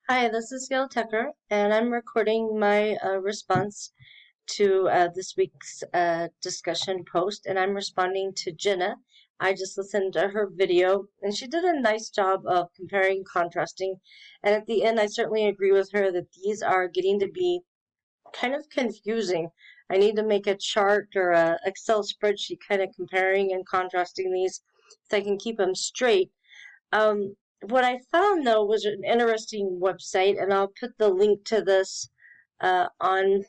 Hi, this is Gail Tucker, and I'm recording my response to this week's discussion post, and I'm responding to Jenna. I just listened to her video, and she did a nice job of comparing, contrasting, and at the end, I certainly agree with her that these are getting to be kind of confusing. I need to make a chart or a Excel spreadsheet kind of comparing and contrasting these so I can keep them straight. What I found though was an interesting website, and I'll put the link to this on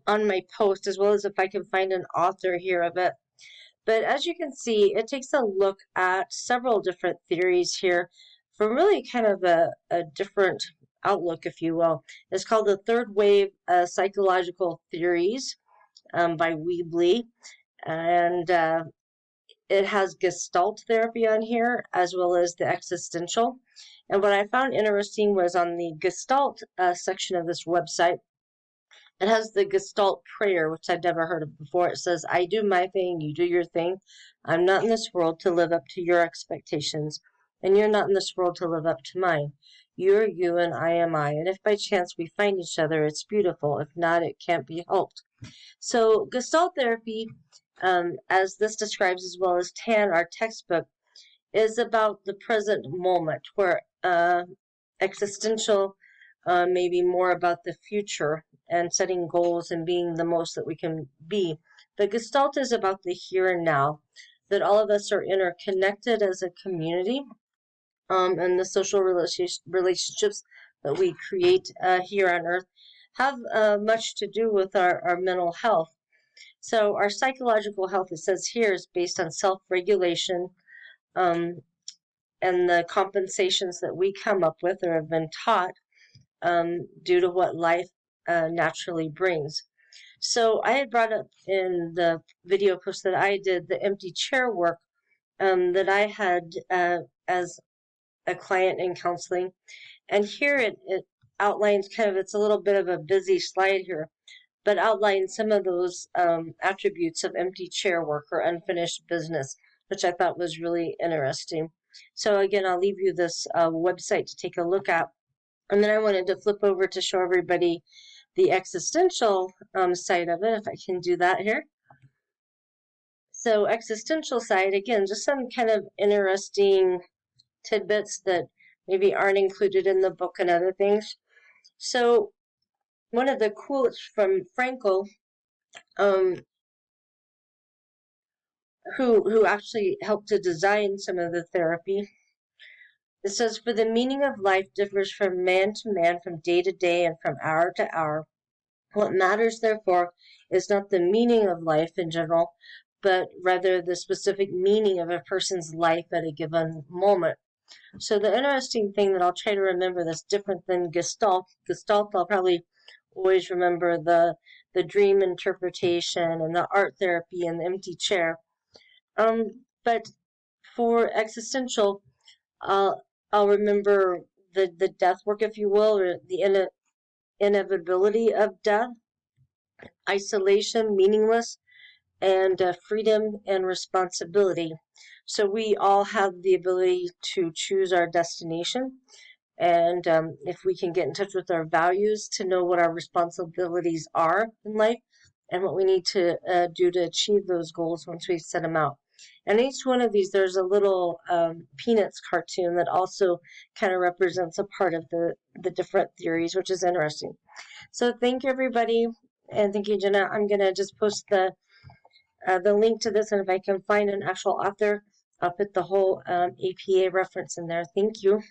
my post, as well as if I can find an author here of it. But as you can see, it takes a look at several different theories here from really kind of a different outlook, if you will. It's called the Third Wave Psychological Theories by Weebly, and it has Gestalt therapy on here as well as the existential. And what I found interesting was on the Gestalt section of this website, it has the Gestalt prayer, which I'd never heard of before. It says, I do my thing, you do your thing. I'm not in this world to live up to your expectations, and you're not in this world to live up to mine. You're you and I am I. And if by chance we find each other, it's beautiful. If not, it can't be helped. So Gestalt therapy, as this describes as well as TAN, our textbook, is about the present moment, where existential may be more about the future and setting goals and being the most that we can be. But Gestalt is about the here and now, that all of us are interconnected as a community, and the social relationships that we create here on Earth have much to do with our mental health. So our psychological health, it says here, is based on self-regulation, and the compensations that we come up with or have been taught due to what life naturally brings. So I had brought up in the video post that I did the empty chair work that I had as a client in counseling. And here it outlines kind of, it's a little bit of a busy slide here, but outlines some of those attributes of empty chair work or unfinished business, which I thought was really interesting. So again, I'll leave you this website to take a look at. And then I wanted to flip over to show everybody the existential side of it, if I can do that here. So existential side, again, just some kind of interesting tidbits that maybe aren't included in the book and other things. So one of the quotes from Frankl, who actually helped to design some of the therapy, it says, for the meaning of life differs from man to man, from day to day, and from hour to hour. What matters, therefore, is not the meaning of life in general, but rather the specific meaning of a person's life at a given moment. So the interesting thing that I'll try to remember that's different than Gestalt, I'll probably always remember the dream interpretation and the art therapy and the empty chair. But for existential, I'll remember the death work, if you will, or the inevitability of death, isolation, meaningless, and freedom and responsibility. So we all have the ability to choose our destination, and if we can get in touch with our values to know what our responsibilities are in life and what we need to do to achieve those goals once we've set them out. And each one of these, there's a little Peanuts cartoon that also kind of represents a part of the different theories, which is interesting. So thank you, everybody, and thank you, Jenna. I'm going to just post the link to this, and if I can find an actual author, I'll put the whole APA reference in there. Thank you.